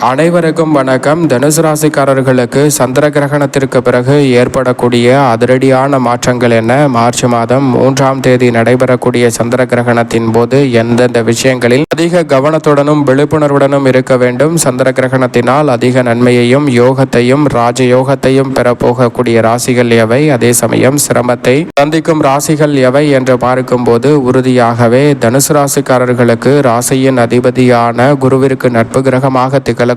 அனைவருக்கும் வணக்கம். தனுசு ராசிக்காரர்களுக்கு சந்திர கிரகணத்திற்கு பிறகு ஏற்படக்கூடிய அதிரடியான மாற்றங்கள் என்ன? மார்ச் மாதம் 3ஆம் தேதி நடைபெறக்கூடிய சந்திர கிரகணத்தின் போது எந்தெந்த விஷயங்களில் அதிக கவனத்துடனும் விழிப்புணர்வுடனும் இருக்க வேண்டும்? சந்திர கிரகணத்தினால் அதிக நன்மையையும் யோகத்தையும் ராஜயோகத்தையும் பெறப்போகக்கூடிய ராசிகள் எவை? அதே சமயம் சிரமத்தை சந்திக்கும் ராசிகள் எவை என்று பார்க்கும்போது உறுதியாகவே தனுசு ராசிக்காரர்களுக்கு ராசியின் அதிபதியான குருவிற்கு நட்பு கிரகமாக திகழக்கூடியவர்தான்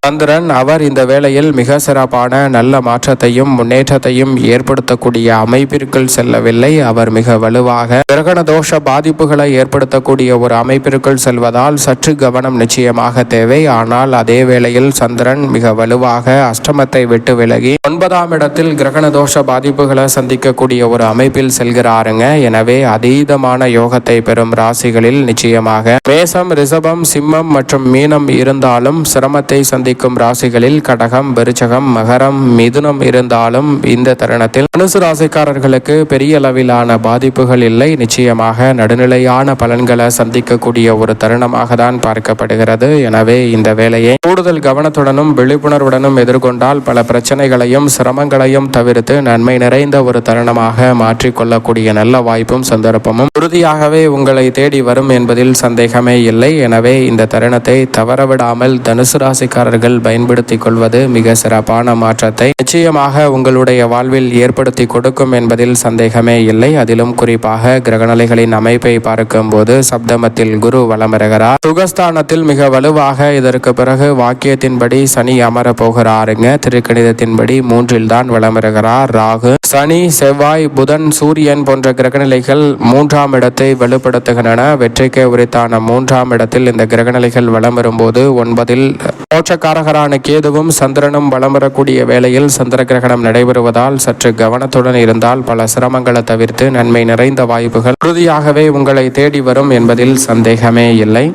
சந்திரன். அவர் இந்த வேளையில் மிக சிறப்பான நல்ல மாற்றத்தையும் முன்னேற்றத்தையும் ஏற்படுத்தக்கூடிய அமைப்பிற்குள் செல்லவில்லை. அவர் மிக வலுவாக கிரகண தோஷ பாதிப்புகளை ஏற்படுத்தக்கூடிய ஒரு அமைப்பிற்குள் செல்வதால் சற்று கவனம் நிச்சயமாக தேவை. ஆனால் அதே வேளையில் சந்திரன் மிக வலுவாக அஷ்டமத்தை விட்டு விலகி 9ஆம் இடத்தில் கிரகண தோஷ பாதிப்புகளை சந்திக்கக்கூடிய ஒரு அமைப்பில் செல்கிறாருங்க. எனவே அதீதமான யோகத்தை பெறும் ராசிகளில் நிச்சயமாக மேசம், ரிஷபம், சிம்மம் மற்றும் மீனம் இருந்தாலும் சிரமத்தை சந்திக்கும் ராசிகளில் கடகம், விருச்சகம், மகரம், மிதுனம் இருந்தாலும் இந்த தருணத்தில் தனுசு ராசிக்காரர்களுக்கு பெரிய அளவிலான பாதிப்புகள் இல்லை. நிச்சயமாக நடுநிலையான பலன்களை சந்திக்கக்கூடிய ஒரு தருணமாக தான் பார்க்கப்படுகிறது. எனவே இந்த வேலையை கூடுதல் கவனத்துடனும் விழிப்புணர்வுடனும் எதிர்கொண்டால் பல பிரச்சனைகளையும் சிரமங்களையும் தவிர்த்து நன்மை நிறைந்த ஒரு தருணமாக மாற்றிக்கொள்ளக்கூடிய நல்ல வாய்ப்பும் சந்தர்ப்பமும் உறுதியாகவே உங்களை தேடி வரும் என்பதில் சந்தேகமே இல்லை. எனவே இந்த தருணத்தை தவறவிடாமல் தனுசு ராசிக்காரர்கள் பயன்படுத்திக் கொள்வது மிக சிறப்பான மாற்றத்தை நிச்சயமாக உங்களுடைய வாழ்வில் ஏற்படுத்தி கொடுக்கும் என்பதில் சந்தேகமே இல்லை. அதிலும் குறிப்பாக கிரகநிலைகளின் அமைப்பை பார்க்கும் போது சப்தமத்தில் குரு வலமருகிறார். சுகஸ்தானத்தில் மிக வலுவாக இதற்கு பிறகு வாக்கியத்தின்படி சனி அமர போகிறாருங்க. திருக்கணிதத்தின்படி 3இல் தான் வலமருகிறார். ராகு, சனி, செவ்வாய், புதன், சூரியன் போன்ற கிரகநிலைகள் 3ஆம் இடத்தை வலுப்படுத்துகின்றன. வெற்றிக்கு உரித்தான 3ஆம் இடத்தில் இந்த கிரகநிலைகள் வலம் வரும்போது 9இல் மோட்சக்காரகரான கேதுவும் சந்திரனும் வலம் வரக்கூடிய வேளையில் சந்திர கிரகணம் நடைபெறுவதால் சற்று கவனத்துடன் இருந்தால் பல சிரமங்களை தவிர்த்து நன்மை நிறைந்த வாய்ப்புகள் உறுதியாகவே உங்களை தேடி வரும் என்பதில் சந்தேகமே இல்லை.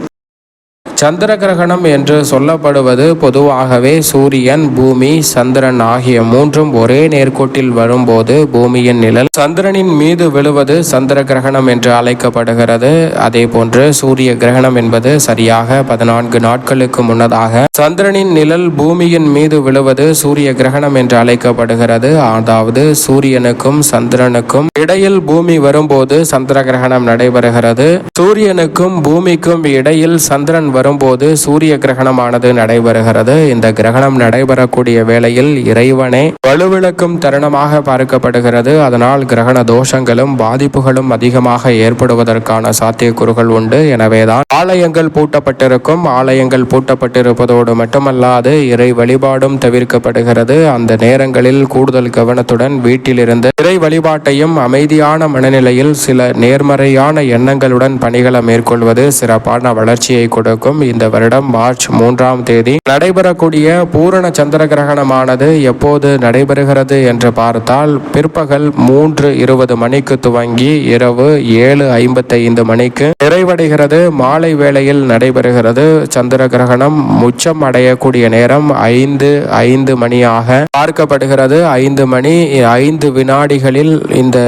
சந்திர கிரகணம் என்று சொல்லப்படுவது பொதுவாகவே சூரியன், பூமி, சந்திரன் ஆகிய மூன்றும் ஒரே நேர்கோட்டில் வரும்போது பூமியின் நிழல் சந்திரனின் மீது விழுவது சந்திர கிரகணம் என்று அழைக்கப்படுகிறது. அதே போன்று சூரிய கிரகணம் என்பது சரியாக 14 நாட்களுக்கு முன்னதாக சந்திரனின் நிழல் பூமியின் மீது விழுவது சூரிய கிரகணம் என்று அழைக்கப்படுகிறது. அதாவது சூரியனுக்கும் சந்திரனுக்கும் இடையில் பூமி வரும்போது சந்திர கிரகணம் நடைபெறுகிறது. சூரியனுக்கும் பூமிக்கும் இடையில் சந்திரன் வரும்போது சூரிய கிரகணமானது நடைபெறுகிறது. இந்த கிரகணம் நடைபெறக்கூடிய வேளையில் இறைவனை வலுவிழக்கும் தருணமாக பார்க்கப்படுகிறது. அதனால் கிரகண தோஷங்களும் பாதிப்புகளும் அதிகமாக ஏற்படுவதற்கான சாத்தியக்கூறுகள் உண்டு. எனவேதான் ஆலயங்கள் பூட்டப்பட்டிருக்கும். ஆலயங்கள் பூட்டப்பட்டிருப்பதோடு மட்டுமல்லாது இறை வழிபாடும் தவிர்க்கப்படுகிறது. அந்த நேரங்களில் கூடுதல் கவனத்துடன் வீட்டிலிருந்து இறை வழிபாட்டையும் அமைதியான மனநிலையில் சில நேர்மறையான எண்ணங்களுடன் பணிகளை மேற்கொள்வது சிறப்பான வளர்ச்சியை கொடுக்கும். இந்த வருடம் மார்ச் 3ஆம் தேதி நடைபெறக்கூடிய பூரண சந்திர கிரகணமானது எப்போது நடைபெறுகிறது என்று பார்த்தால் பிற்பகல் 3:20 மணிக்கு துவங்கி இரவு 7:55 மணிக்கு நிறைவடைகிறது. மாலை வேளையில் நடைபெறுகிறது. சந்திர கிரகணம் உச்சம் அடையக்கூடிய நேரம் 5:05 மணியாக பார்க்கப்படுகிறது. 5 மணி 5 வினாடிகளில் இந்த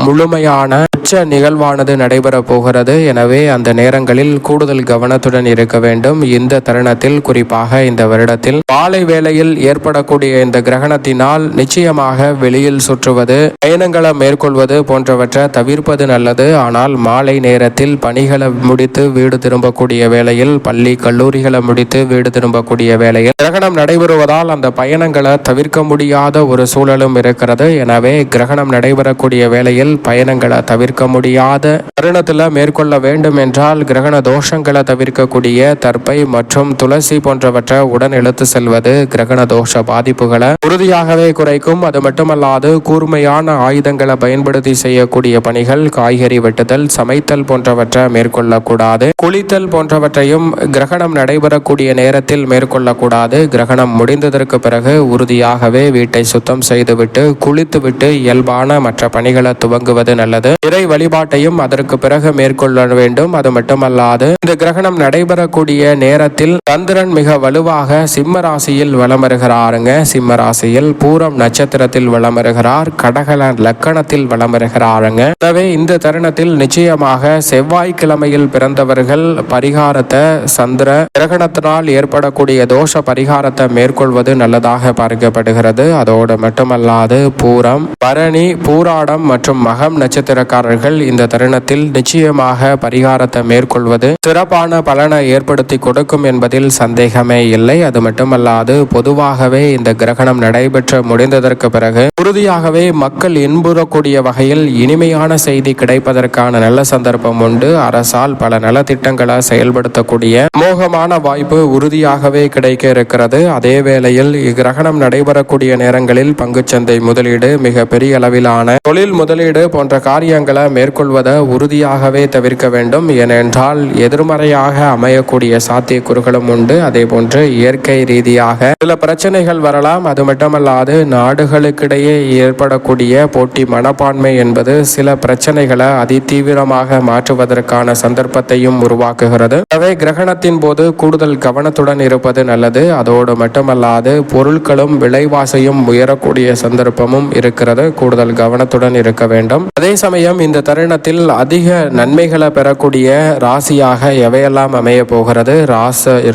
முழுமையான உச்ச நிகழ்வானது நடைபெற போகிறது. எனவே அந்த நேரங்களில் கூடுதல் கவனத்துடன் இருக்க வேண்டும். இந்த தருணத்தில் குறிப்பாக இந்த வருடத்தில் மாலை வேளையில் ஏற்படக்கூடிய இந்த கிரகணத்தினால் நிச்சயமாக வெளியில் சுற்றுவது, பயணங்களை மேற்கொள்வது போன்றவற்றை தவிர்ப்பது நல்லது. ஆனால் மாலை நேரத்தில் பணிகளை முடித்து வீடு திரும்பக்கூடிய வேளையில், பள்ளி கல்லூரிகளை முடித்து வீடு திரும்பக்கூடிய வேளையில் கிரகணம் நடைபெறுவதால் அந்த பயணங்களை தவிர்க்க முடியாத ஒரு சூழலும் இருக்கிறது. எனவே கிரகணம் நடைபெறக்கூடிய வேளையில் பயணங்களை தவிர்க்க முடியாத தருணத்தில் மேற்கொள்ள வேண்டும் என்றால் கிரகண தோஷங்களை தவிர்க்கக்கூடிய தர்ப்பை மற்றும் துளசி போன்றவற்றை உடன் இழுத்து செல்வது கிரகண தோஷ பாதிப்புகளை உறுதியாகவே குறைக்கும். அது மட்டுமல்லாது கூர்மையான ஆயுதங்களை பயன்படுத்தி செய்யக்கூடிய பணிகள், காய்கறி வெட்டுதல், சமைத்தல் போன்றவற்றை மேற்கொள்ளக்கூடாது. குளித்தல் போன்றவற்றையும் கிரகணம் நடைபெறக்கூடிய நேரத்தில் மேற்கொள்ளக்கூடாது. கிரகணம் முடிந்ததற்கு பிறகு உறுதியாகவே வீட்டை சுத்தம் செய்துவிட்டு குளித்துவிட்டு இயல்பான மற்ற பணிகளை துவங்குவது நல்லது. இறை வழிபாட்டையும் அதற்கு பிறகு மேற்கொள்ள வேண்டும். அது மட்டுமல்லாது இந்த கிரகணம் நடைபெறக்கூடிய இருக்கக்கூடிய நேரத்தில் சந்திரன் மிக வலுவாக சிம்ம ராசியில் வலம் வருகிறாருங்க. சிம்ம ராசியில் பூரம் நட்சத்திரத்தில் வலம் வருகிறார். கடக லக்கணத்தில் வலம் வருகிறாருங்க. எனவே இந்த தருணத்தில் நிச்சயமாக செவ்வாய்க்கிழமையில் பிறந்தவர்கள் பரிகாரத்தை சந்திர கிரகணத்தினால் ஏற்படக்கூடிய தோஷ பரிகாரத்தை மேற்கொள்வது நல்லதாக பார்க்கப்படுகிறது. அதோடு மட்டுமல்லாது பூரம், பரணி, பூராடம் மற்றும் மகம் நட்சத்திரக்காரர்கள் இந்த தருணத்தில் நிச்சயமாக பரிகாரத்தை மேற்கொள்வது சிறப்பான பலனை ஏற்படுத்தி கொடுக்கும் என்பதில் சந்தேகமே இல்லை. அது மட்டுமல்லாது பொதுவாகவே இந்த கிரகணம் நடைபெற்று முடிந்ததற்கு பிறகு உறுதியாகவே மக்கள் இன்புறக்கூடிய வகையில் இனிமையான செய்தி கிடைப்பதற்கான நல்ல சந்தர்ப்பம் உண்டு. அரசால் பல நலத்திட்டங்களை செயல்படுத்தக்கூடிய மோகமான வாய்ப்பு உறுதியாகவே கிடைக்க இருக்கிறது. அதே வேளையில் இக்கிரகணம் நடைபெறக்கூடிய நேரங்களில் பங்குச்சந்தை முதலீடு, மிக பெரிய அளவிலான தொழில் முதலீடு போன்ற காரியங்களை மேற்கொள்வதை உறுதியாகவே தவிர்க்க வேண்டும். ஏனென்றால் எதிர்மறையாக அமையக்கூடிய சாத்தியக்கூறுகளும் உண்டு. அதே போன்று இயற்கை ரீதியாக சில பிரச்சனைகள் வரலாம். அது மட்டுமல்லாது நாடுகளுக்கிடையே ஏற்படக்கூடிய போட்டி மனப்பான்மை என்பது சில பிரச்சனைகளை அதிதீவிரமாக மாற்றுவதற்கான சந்தர்ப்பத்தையும் உருவாக்குகிறது. எனவே கிரகணத்தின் போது கூடுதல் கவனத்துடன் இருப்பது நல்லது. அதோடு மட்டுமல்லாது பொருட்களும் விலைவாசியும் உயரக்கூடிய சந்தர்ப்பமும் இருக்கிறது. கூடுதல் கவனத்துடன் இருக்க வேண்டும். அதே சமயம் இந்த தருணத்தில் அதிக நன்மைகளை பெறக்கூடிய ராசியாக எவையெல்லாம் அமைய போகிறது,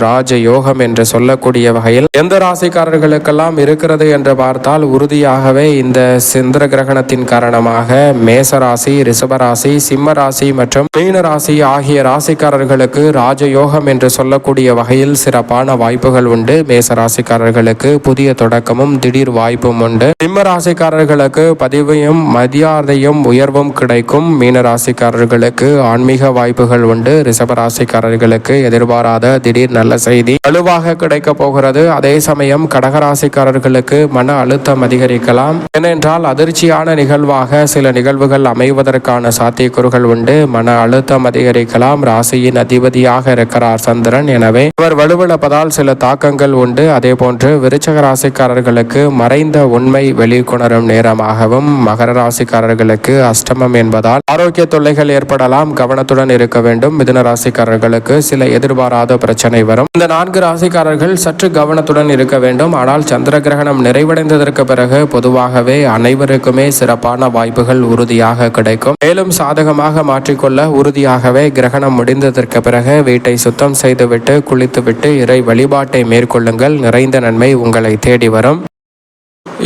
ராஜ யோகம் என்று சொல்லக்கூடிய வகையில் எந்த ராசிக்காரர்களுக்கெல்லாம் இருக்கிறது என்று பார்த்தால் உறுதியாகவே இந்த சந்திர கிரகணத்தின் காரணமாக மேசராசி, ரிஷபராசி, சிம்ம ராசி மற்றும் மீன ராசி ஆகிய ராசிக்காரர்களுக்கு ராஜயோகம் என்று சொல்லக்கூடிய வகையில் சிறப்பான வாய்ப்புகள் உண்டு. மேச ராசிக்காரர்களுக்கு புதிய தொடக்கமும் திடீர் வாய்ப்பும் உண்டு. சிம்ம ராசிக்காரர்களுக்கு பதிவையும் மரியாதையும் உயர்வும் கிடைக்கும். மீன ராசிக்காரர்களுக்கு ஆன்மீக வாய்ப்புகள் உண்டு. ரிஷப ராசிக்காரர்களுக்கு எதிர்பாராத திடீர் நல்ல செய்தி வலுவாக கிடைக்க போகிறது. அதே சமயம் கடகராசிக்காரர்களுக்கு மன அழுத்தம் அதிகரிக்கலாம். ஏனென்றால் அதிர்ச்சியான நிகழ்வாக சில நிகழ்வுகள் அமைவதற்கான சாத்தியக்கூறுகள் உண்டு. மன அழுத்தம் அதிகரிக்கலாம். ராசியின் அதிபதியாக இருக்கிறார் சந்திரன். எனவே அவர் வலுவிழப்பதால் சில தாக்கங்கள் உண்டு. அதே போன்று விருச்சக ராசிக்காரர்களுக்கு மறைந்த உண்மை வெளிக்கொணரும் நேரமாகவும், மகர ராசிக்காரர்களுக்கு அஷ்டமம் என்பதால் ஆரோக்கிய தொல்லைகள் ஏற்படலாம். கவனத்துடன் இருக்க வேண்டும். மிதுன ராசிக்காரர்களுக்கு சில எதிர்பாராத பிரச்சனை வரும். இந்த 4 ராசிக்காரர்கள் சற்று கவனத்துடன் இருக்க வேண்டும். ஆனால் சந்திர கிரகணம் நிறைவடைந்ததற்கு பிறகு பொதுவாகவே அனைவருக்குமே சிறப்பான வாய்ப்புகள் உறுதியாக கிடைக்கும். மேலும் சாதகமாக மாற்றிக்கொள்ள உறுதியாகவே கிரகணம் முடிந்ததற்கு பிறகு வீட்டை சுத்தம் செய்துவிட்டு குளித்துவிட்டு இறை வழிபாட்டை மேற்கொள்ளுங்கள். நிறைந்த நன்மை உங்களை தேடி வரும்.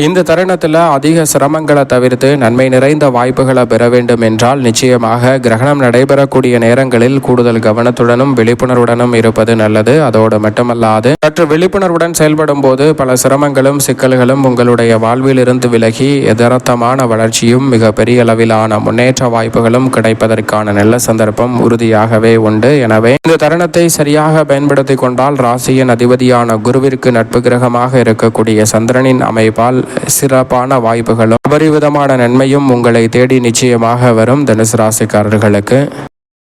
இந்த தருணத்தில் அதிக சிரமங்களை தவிர்த்து நன்மை நிறைந்த வாய்ப்புகளை பெற வேண்டும் என்றால் நிச்சயமாக கிரகணம் நடைபெறக்கூடிய நேரங்களில் கூடுதல் கவனத்துடனும் விழிப்புணர்வுடனும் இருப்பது நல்லது. அதோடு மட்டுமல்லாது சற்று விழிப்புணர்வுடன் செயல்படும் போது பல சிரமங்களும் சிக்கல்களும் உங்களுடைய வாழ்வில் இருந்து விலகி யதார்த்தமான வளர்ச்சியும் மிக பெரிய அளவிலான முன்னேற்ற வாய்ப்புகளும் கிடைப்பதற்கான நல்ல சந்தர்ப்பம் உறுதியாகவே உண்டு. எனவே இந்த தருணத்தை சரியாக பயன்படுத்தி கொண்டால் ராசியின் அதிபதியான குருவிற்கு நட்பு கிரகமாக இருக்கக்கூடிய சந்திரனின் அமைப்பால் சிறப்பான வாய்ப்புகளும் அபரிவிதமான நன்மையும் உங்களை தேடி நிச்சயமாக வரும். தனுசு ராசிக்காரர்களுக்கு